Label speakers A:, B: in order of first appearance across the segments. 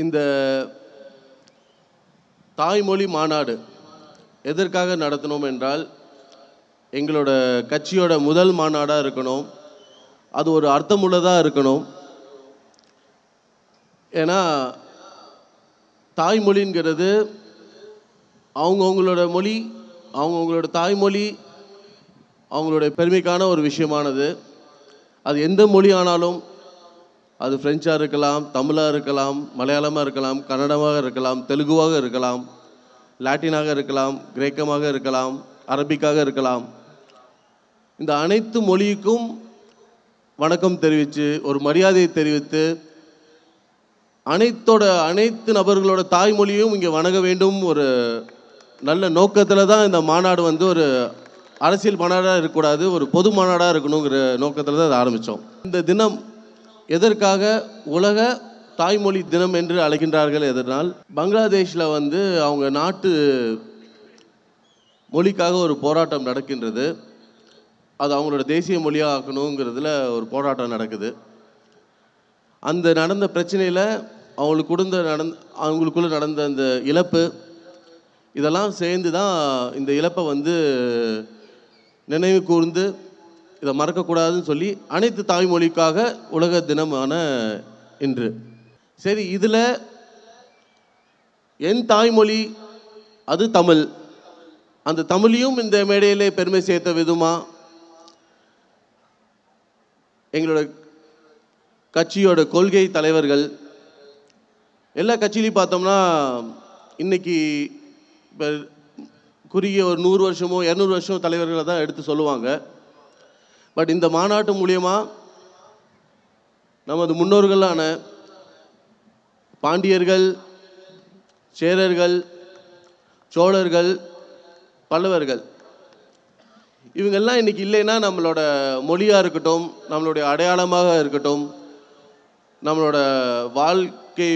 A: இந்த தாய்மொழி மாநாடு எதற்காக நடத்தினோம் என்றால், எங்களோட கட்சியோட முதல் மாநாடாக இருக்கணும். அது ஒரு அர்த்தமுள்ளதாக இருக்கணும். ஏன்னா தாய்மொழிங்கிறது அவங்கவுங்களோட மொழி, அவங்கவுங்களோட தாய்மொழி, அவங்களுடைய பெருமைக்கான ஒரு விஷயமானது. அது எந்த மொழி ஆனாலும், அது ஃப்ரெஞ்சாக இருக்கலாம், தமிழாக இருக்கலாம், மலையாளமாக இருக்கலாம், கன்னடமாக இருக்கலாம், தெலுங்குவாக இருக்கலாம், லாட்டினாக இருக்கலாம், கிரேக்கமாக இருக்கலாம், அரபிக்காக இருக்கலாம். இந்த அனைத்து மொழிக்கும் வணக்கம் தெரிவித்து, ஒரு மரியாதையை தெரிவித்து, அனைத்து நபர்களோட தாய்மொழியும் இங்கே வணங்க வேண்டும் ஒரு நல்ல நோக்கத்தில் தான் இந்த மாநாடு ஒரு அரசியல் மாநாடாக இருக்கக்கூடாது, ஒரு பொது மாநாடாக இருக்கணுங்கிற நோக்கத்தில் தான் அதை ஆரம்பித்தோம். இந்த தினம் எதற்காக உலக தாய்மொழி தினம் என்று அழைக்கின்றார்கள் எதனால், பங்களாதேஷில் அவங்க நாட்டு மொழிக்காக ஒரு போராட்டம் நடக்கின்றது. அது அவங்களோட தேசிய மொழியாக ஆக்கணுங்கிறதுல ஒரு போராட்டம் நடக்குது. அந்த நடந்த பிரச்சனையில் அவங்களுக்குள்ள நடந்த அந்த இழப்பு, இதெல்லாம் சேர்ந்து தான் இந்த இழப்பை நினைவு கூர்ந்து இதை மறக்கக்கூடாதுன்னு சொல்லி அனைத்து தாய்மொழிக்காக உலக தினமான இன்று. சரி, இதில் என் தாய்மொழி அது தமிழ். அந்த தமிழையும் இந்த மேடையிலே பெருமை சேர்த்த விதமா எங்களோட கட்சியோட கொள்கை தலைவர்கள், எல்லா கட்சியிலையும் பார்த்தோம்னா இன்னைக்கு இப்போ குறுகிய ஒரு 100 வருஷமோ 200 வருஷமோ தலைவர்களை தான் எடுத்து சொல்லுவாங்க. பட் இந்த மாநாட்டு மூலியமாக நமது முன்னோர்களான பாண்டியர்கள், சேரர்கள், சோழர்கள், பல்லவர்கள், இவங்கெல்லாம் இன்னைக்கு இல்லைன்னா நம்மளோட மொழியாக இருக்கட்டும், நம்மளுடைய அடையாளமாக இருக்கட்டும், நம்மளோட வாழ்க்கை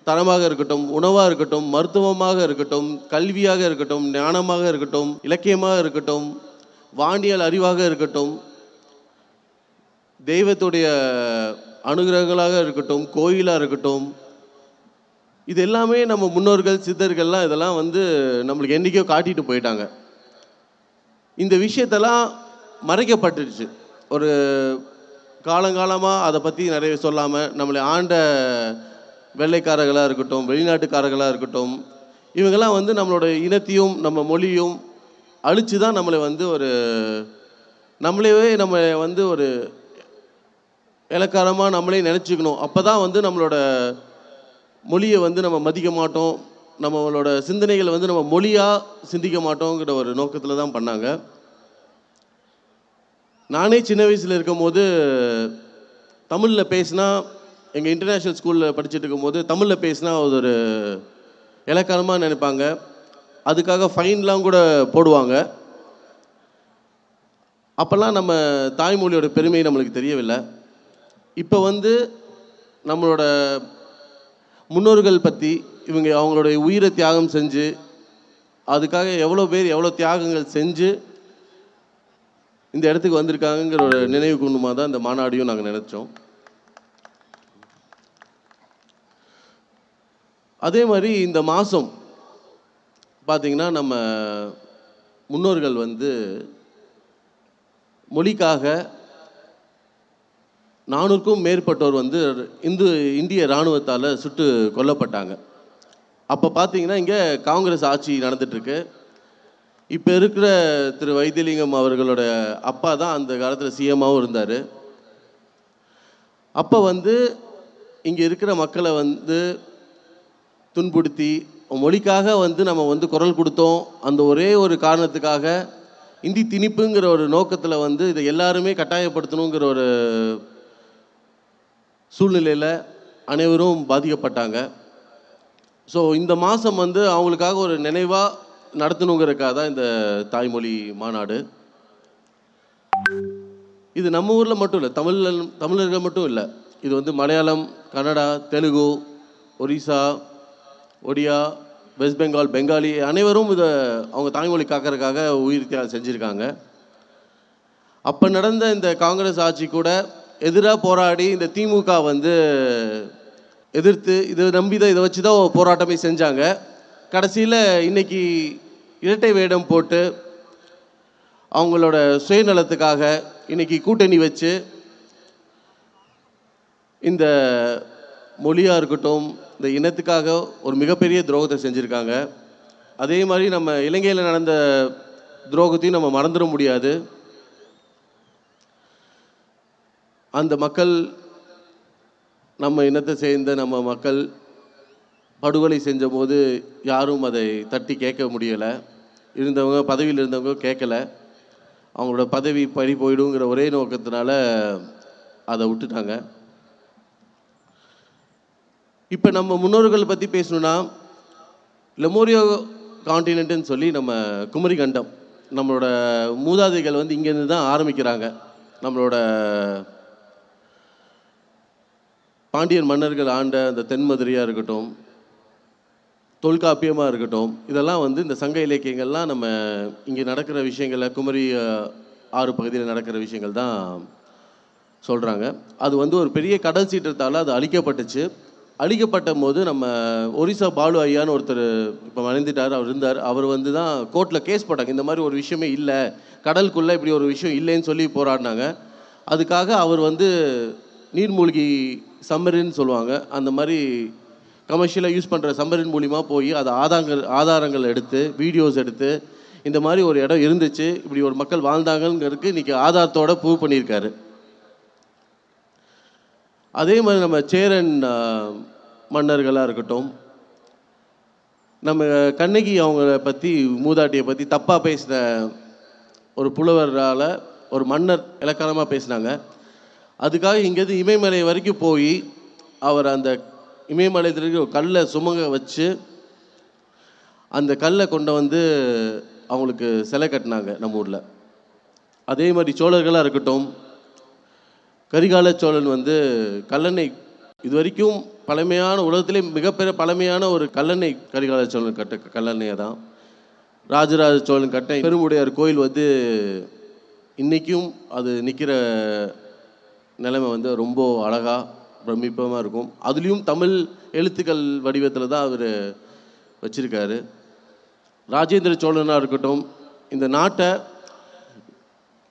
A: தரமாக இருக்கட்டும், உணவாக இருக்கட்டும், மருத்துவமாக இருக்கட்டும், கல்வியாக இருக்கட்டும், ஞானமாக இருக்கட்டும், இலக்கியமாக இருக்கட்டும், வானியல் அறிவாக இருக்கட்டும், தெய்வத்துடைய அனுகிரகங்களாக இருக்கட்டும், கோயிலாக இருக்கட்டும், இது எல்லாமே நம்ம முன்னோர்கள் சித்தர்கள்லாம் இதெல்லாம் நம்மளுக்கு என்றைக்கோ காட்டிட்டு போயிட்டாங்க. இந்த விஷயத்தெல்லாம் மறைக்கப்பட்டுருச்சு. ஒரு காலங்காலமாக அதை பற்றி நிறைய சொல்லாமல் நம்மளை ஆண்ட வெள்ளைக்காரர்களாக இருக்கட்டும், வெளிநாட்டுக்காரர்களாக இருக்கட்டும், இவங்கெல்லாம் நம்மளோட இனத்தையும் நம்ம மொழியும் அழித்து தான் நம்மளை நம்மளே நம்ம ஒரு இலக்காரமாக நம்மளே நினச்சிக்கணும். அப்போ தான் நம்மளோட மொழியை நம்ம மதிக்க மாட்டோம், நம்மளோட சிந்தனைகளை நம்ம மொழியாக சிந்திக்க மாட்டோங்கிற ஒரு நோக்கத்தில் தான் பண்ணாங்க. நானே சின்ன வயசில் இருக்கும்போது தமிழில் பேசினா, எங்கள் இன்டர்நேஷ்னல் ஸ்கூலில் படிச்சுட்டு இருக்கும்போது தமிழில் பேசினா அது ஒரு இலக்காரமாக நினைப்பாங்க. அதுக்காக ஃபைன்லாம் கூட போடுவாங்க. அப்போல்லாம் நம்ம தாய்மொழியோட பெருமை நம்மளுக்கு தெரியவில்லை. இப்போ நம்மளோட முன்னோர்கள் பற்றி, இவங்க அவங்களுடைய உயிரை தியாகம் செஞ்சு, அதுக்காக எவ்வளோ பேர் எவ்வளோ தியாகங்கள் செஞ்சு இந்த இடத்துக்கு வந்திருக்காங்கிற ஒரு நினைவு கூர்ந்தமாக தான் இந்த மாநாடையும் நாங்கள் நினச்சோம். அதே மாதிரி இந்த மாதம் பார்த்திங்கன்னா, நம்ம முன்னோர்கள் மொழிக்காக 400க்கும் மேற்பட்டோர் இந்திய இராணுவத்தால் சுட்டு கொல்லப்பட்டாங்க. அப்போ பார்த்தீங்கன்னா இங்கே காங்கிரஸ் ஆட்சி நடந்துகிட்ருக்கு. இப்போ இருக்கிற திரு வைத்தியலிங்கம் அவர்களோட அப்பா தான் அந்த காலத்தில் சிஎம்மாகவும் இருந்தார். அப்போ இங்கே இருக்கிற மக்களை துன்புறுத்தி மொழிக்காக நம்ம குரல் கொடுத்தோம். அந்த ஒரே ஒரு காரணத்துக்காக இந்தி திணிப்புங்கிற ஒரு நோக்கத்தில் இதை எல்லாருமே கட்டாயப்படுத்தணுங்கிற ஒரு சூழ்நிலையில் அனைவரும் பாதிக்கப்பட்டாங்க. ஸோ இந்த மாதம் அவங்களுக்காக ஒரு நினைவாக நடத்தணுங்கிறதுக்காக தான் இந்த தாய்மொழி மாநாடு. இது நம்ம ஊரில் மட்டும் இல்லை, தமிழர்கள் மட்டும் இல்லை. இது மலையாளம், கன்னடா, தெலுங்கு, ஒரிசா, ஒடியா, வெஸ்ட் பெங்கால், பெங்காலி அனைவரும் இதை அவங்க தாய்மொழி காக்கிறதுக்காக உயிர் தியாகம் செஞ்சுருக்காங்க. அப்போ நடந்த இந்த காங்கிரஸ் ஆட்சி கூட எதிராக போராடி இந்த திமுக எதிர்த்து இதை நம்பி தான் இதை வச்சு தான் போராட்டமே செஞ்சாங்க. கடைசியில் இன்னைக்கு இரட்டை வேடம் போட்டு அவங்களோட சுயநலத்துக்காக இன்னைக்கு கூட்டணி வச்சு இந்த மொழியாக இருக்கட்டும், இந்த இனத்துக்காக ஒரு மிகப்பெரிய துரோகத்தை செஞ்சுருக்காங்க. அதே மாதிரி நம்ம இலங்கையில் நடந்த துரோகத்தையும் நம்ம மறந்துட முடியாது. அந்த மக்கள், நம்ம இனத்தை சேர்ந்த நம்ம மக்கள் படுகொலை செஞ்சபோது யாரும் அதை தட்டி கேட்க முடியலை. இருந்தவங்க, பதவியில் இருந்தவங்க கேட்கலை. அவங்களோட பதவி பறி போயிடுங்கிற ஒரே நோக்கத்தினால அதை விட்டுட்டாங்க. இப்போ நம்ம முன்னோர்கள் பற்றி பேசணுன்னா, லெமோரியோ காண்டினென்ட்னு சொல்லி நம்ம குமரி கண்டம், நம்மளோட மூதாதைகள் வந்து இங்கேருந்து தான் ஆரம்பிக்கிறாங்க. நம்மளோட பாண்டியன் மன்னர்கள் ஆண்ட அந்த தென்மதுரையாக இருக்கட்டும், தொல்காப்பியமாக இருக்கட்டும், இதெல்லாம் வந்து இந்த சங்க இலக்கியங்கள்லாம் நம்ம இங்கே நடக்கிற விஷயங்களை, குமரி ஆறு பகுதியில் நடக்கிற விஷயங்கள் தான் சொல்கிறாங்க. அது வந்து ஒரு பெரிய கடல் சீற்றத்தால் அது அழிக்கப்பட்டுச்சு. அழிக்கப்பட்ட போது நம்ம ஒரிசா பாலு ஐயான்னு ஒருத்தர் இப்போ மறைந்துட்டார், அவர் இருந்தார். அவர் வந்து தான் கோர்ட்டில் கேஸ் போட்டாங்க. இந்த மாதிரி ஒரு விஷயமே இல்லை, கடலுக்குள்ளே இப்படி ஒரு விஷயம் இல்லைன்னு சொல்லி போராடினாங்க. அதுக்காக அவர் வந்து நீர்மூழ்கி சம்மரின்னு சொல்லுவாங்க, அந்த மாதிரி கமர்ஷியலாக யூஸ் பண்ணுற சம்மரின் மூலிமா போய் அதை ஆதாரங்கள் எடுத்து, வீடியோஸ் எடுத்து, இந்த மாதிரி ஒரு இடம் இருந்துச்சு, இப்படி ஒரு மக்கள் வாழ்ந்தாங்கங்கிறதுக்கு இன்றைக்கி ஆதாரத்தோடு ப்ரூவ் பண்ணியிருக்காரு. அதே மாதிரி நம்ம சேரன் மன்னர்களாக இருக்கட்டும், நம்ம கண்ணகி அவங்கள பற்றி, மூதாட்டியை பற்றி தப்பாக பேசின ஒரு புலவரால் ஒரு மன்னர் இலக்காரமாக பேசினாங்க. அதுக்காக இங்கேருந்து இமயமலை வரைக்கும் போய் அவர் அந்த இமயமலையத்திற்கு ஒரு கல்லை சுமங்க வச்சு அந்த கல்லை கொண்டு வந்து அவங்களுக்கு சிலை கட்டினாங்க நம்ம ஊரில். அதே மாதிரி சோழர்களாக இருக்கட்டும், கரிகால சோழன் வந்து கல்லணை, இது வரைக்கும் பழமையான, உலகத்திலே மிகப்பெரிய பழமையான ஒரு கல்லணை கரிகால சோழன் கட்ட கல்லணையை தான். ராஜராஜ சோழன் கட்ட பெருமுடையார் கோயில் வந்து இன்றைக்கும் அது நிற்கிற நிலைமை வந்து ரொம்ப அழகாக பிரமிப்பமாக இருக்கும். அதுலேயும் தமிழ் எழுத்துக்கள் வடிவத்தில் தான் அவர் வச்சுருக்காரு. ராஜேந்திர சோழனாக இருக்கட்டும், இந்த நாட்டை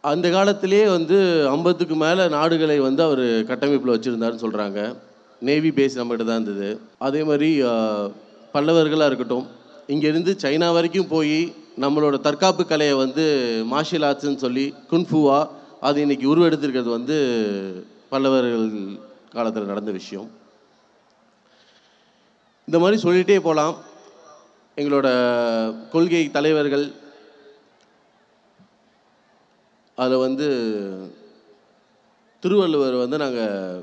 A: அந்த காலத்திலே வந்து 50க்கு மேலே நாடுகளை வந்து அவர் கட்டமைப்பில் வச்சுருந்தாருன்னு சொல்கிறாங்க. நேவி பேஸ் நம்மகிட்ட தான் இருந்தது. அதே மாதிரி பல்லவர்களாக இருக்கட்டும், இங்கேருந்து சைனா வரைக்கும் போய் நம்மளோட தற்காப்பு கலையை வந்து மார்ஷியல் ஆர்ட்ஸ்ன்னு சொல்லி குன்ஃபுவா அது இன்றைக்கி உருவெடுத்திருக்கிறது வந்து பல்லவர்கள் காலத்தில் நடந்த விஷயம். இந்த மாதிரி சொல்லிகிட்டே போகலாம். எங்களோட கொள்கை தலைவர்கள் அதில் வந்து திருவள்ளுவர் வந்து நாங்கள்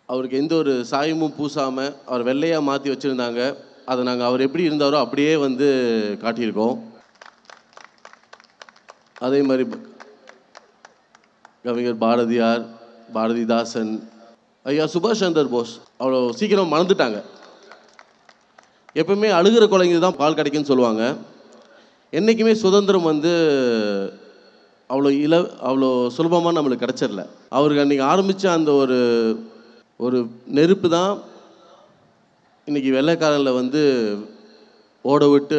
A: அவருக்கு எந்த ஒரு சாயமும் பூசாமல் அவர் வெள்ளையாக மாற்றி வச்சுருந்தாங்க. அதை நாங்கள் அவர் எப்படி இருந்தாரோ அப்படியே வந்து காட்டியிருக்கோம். அதே மாதிரி கவிஞர் பாரதியார், பாரதிதாசன், ஐயா சுபாஷ் சந்திர போஸ் அவ்வளோ சீக்கிரம் மறந்துட்டாங்க. எப்பவுமே அழுகிற குழந்தைங்க தான் பால் கிடைக்குன்னு சொல்லுவாங்க. என்றைக்குமே சுதந்திரம் வந்து அவ்வளோ சுலபமாக நம்மளுக்கு கிடச்சிடல. அவருக்கு அன்றைக்கி ஆரம்பித்த அந்த ஒரு நெருப்பு தான் இன்றைக்கி வெள்ளைக்காரனில் வந்து ஓட விட்டு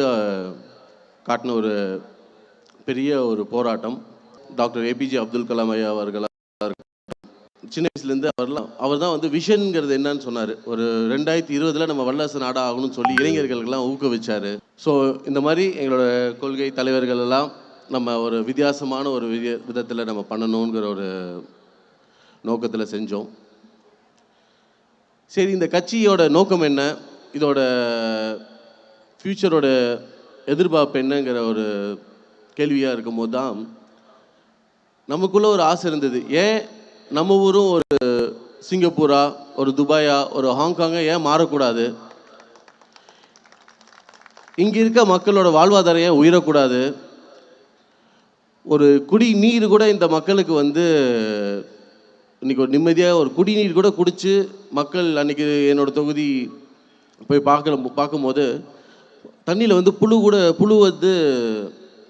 A: காட்டின ஒரு பெரிய ஒரு போராட்டம். டாக்டர் ஏபிஜே அப்துல் கலாம் ஐயா அவர்களாக சின்ன வயசுலேருந்து அவர் தான் வந்து விஷன்ங்கிறது என்னன்னு சொன்னார். ஒரு 2020 நம்ம வல்லரசு நாடாக ஆகணும்னு சொல்லி இளைஞர்களுக்கெல்லாம் ஊக்குவிச்சார். ஸோ இந்த மாதிரி எங்களோட கொள்கை தலைவர்கள் எல்லாம் நம்ம ஒரு வித்தியாசமான ஒரு விதத்தில் நம்ம பண்ணணுங்கிற ஒரு நோக்கத்தில் செஞ்சோம். சரி, இந்த கட்சியோட நோக்கம் என்ன, இதோட ஃப்யூச்சரோட எதிர்பார்ப்பு என்னங்கிற ஒரு கேள்வியாக இருக்கும்போது தான் நமக்குள்ளே ஒரு ஆசை இருந்தது. ஏன் நம்ம ஊரும் ஒரு சிங்கப்பூரா, ஒரு துபாயா, ஒரு ஹாங்காங்கா ஏன் மாறக்கூடாது? இங்கே இருக்க மக்களோட வாழ்வாதாரம் ஏன் உயரக்கூடாது? ஒரு குடிநீர் கூட இந்த மக்களுக்கு வந்து இன்றைக்கி ஒரு நிம்மதியாக ஒரு குடிநீர் கூட குடித்து மக்கள், அன்றைக்கி என்னோடய தொகுதி போய் பார்க்கும்போது தண்ணியில் வந்து புழு வந்து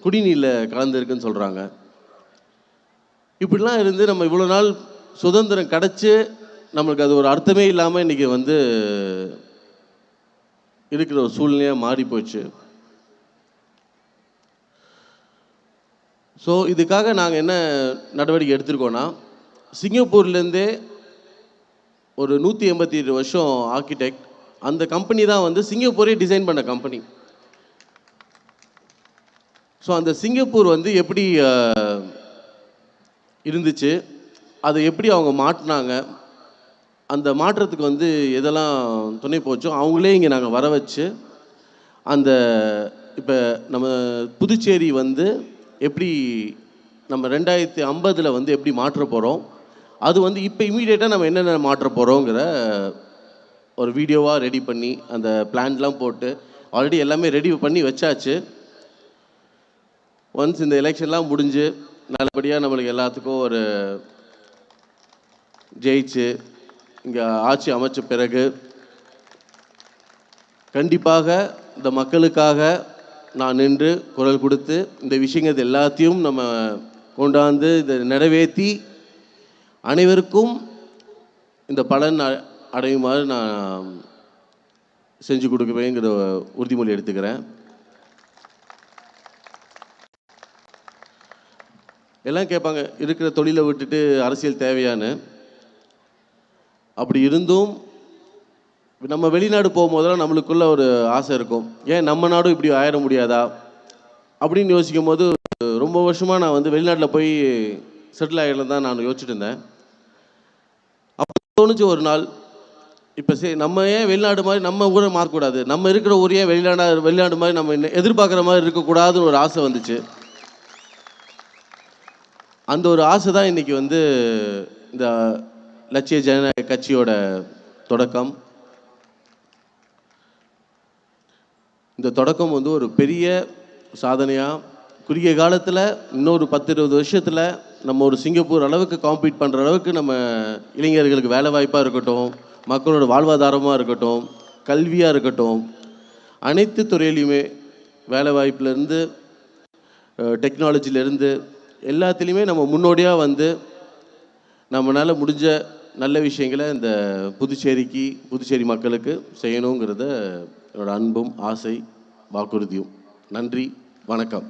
A: குடிநீரில் கலந்துருக்குன்னு சொல்கிறாங்க. இப்படிலாம் இருந்து நம்ம இவ்வளோ நாள் சுதந்திரம் கிடச்சி நம்மளுக்கு அது ஒரு அர்த்தமே இல்லாமல் இன்றைக்கி வந்து இருக்கிற ஒரு சூழ்நிலையாக மாறி போச்சு. ஸோ இதுக்காக நாங்கள் என்ன நடவடிக்கை எடுத்திருக்கோன்னா, சிங்கப்பூர்லேருந்தே ஒரு 187 வருஷம் ஆர்கிடெக்ட், அந்த கம்பெனி தான் வந்து சிங்கப்பூரே டிசைன் பண்ண கம்பெனி. ஸோ அந்த சிங்கப்பூர் வந்து எப்படி இருந்துச்சு, அதை எப்படி அவங்க மாட்டினாங்க, அந்த மாற்றத்துக்கு வந்து எதெல்லாம் துணை போச்சோ அவங்களே இங்கே நாங்கள் வர வச்சு, அந்த இப்போ நம்ம புதுச்சேரி வந்து எப்படி நம்ம 2050 வந்து எப்படி மாற்ற போகிறோம், அது வந்து இப்போ இமீடியட்டாக நம்ம என்னென்ன மாற்ற போகிறோங்கிற ஒரு வீடியோவாக ரெடி பண்ணி அந்த பிளான்லாம் போட்டு ஆல்ரெடி எல்லாமே ரெடி பண்ணி வச்சாச்சு. ஒன்ஸ் இந்த எலெக்ஷன்லாம் முடிஞ்சு நல்லபடியாக நம்மளுக்கு எல்லாத்துக்கும் ஒரு ஜெயிச்சு இங்கே ஆட்சி அமைச்ச பிறகு கண்டிப்பாக இந்த மக்களுக்காக நான் நின்று குரல் கொடுத்து இந்த விஷயங்கள் எல்லாத்தையும் நம்ம கொண்டாந்து இதை நிறைவேற்றி அனைவருக்கும் இந்த பலன் அடையுமாறு நான் செஞ்சு கொடுக்குவேங்கிற உறுதிமொழி எடுத்துக்கிறேன். எல்லாம் கேட்பாங்க, இருக்கிற தொழிலை விட்டுட்டு அரசியல் தேவையான்னு. அப்படி இருந்தும் நம்ம வெளிநாடு போகும்போதெல்லாம் நம்மளுக்குள்ள ஒரு ஆசை இருக்கும், ஏன் நம்ம நாடும் இப்படி ஆயிட முடியாதா அப்படின்னு யோசிக்கும் போது ரொம்ப வருஷமாக நான் வந்து வெளிநாட்டில் போய் செட்டில் ஆகிடலாம் தான் நான் யோசிச்சுட்டு இருந்தேன். அப்போ தோணுச்சு ஒரு நாள், இப்போ சரி நம்ம ஏன் வெளிநாடு மாதிரி நம்ம ஊரை மாறக்கூடாது, நம்ம இருக்கிற ஊரையே வெளிநாடு மாதிரி நம்ம எதிர்பார்க்குற மாதிரி இருக்கக்கூடாதுன்னு ஒரு ஆசை வந்துச்சு. அந்த ஒரு ஆசை தான் இன்றைக்கி வந்து இந்த லட்சிய ஜனநாயக கட்சியோட தொடக்கம். இந்த தொடக்கம் வந்து ஒரு பெரிய சாதனையாக குறுகிய காலத்தில் இன்னொரு 10-20 வருஷத்தில் நம்ம ஒரு சிங்கப்பூர் அளவுக்கு காம்பீட் பண்ணுற அளவுக்கு நம்ம இளைஞர்களுக்கு வேலை வாய்ப்பாக இருக்கட்டும், மக்களோட வாழ்வாதாரமாக இருக்கட்டும், கல்வியாக இருக்கட்டும், அனைத்து துறையிலையுமே வேலை வாய்ப்புலேருந்து டெக்னாலஜிலேருந்து எல்லாத்துலேயுமே நம்ம முன்னோடியாக வந்து நம்மளால் முடிஞ்ச நல்ல விஷயங்களை இந்த புதுச்சேரி மக்களுக்கு செய்யணுங்கிறத என்னோடய அன்பும் ஆசை வாக்குறுதியும். நன்றி, வணக்கம்.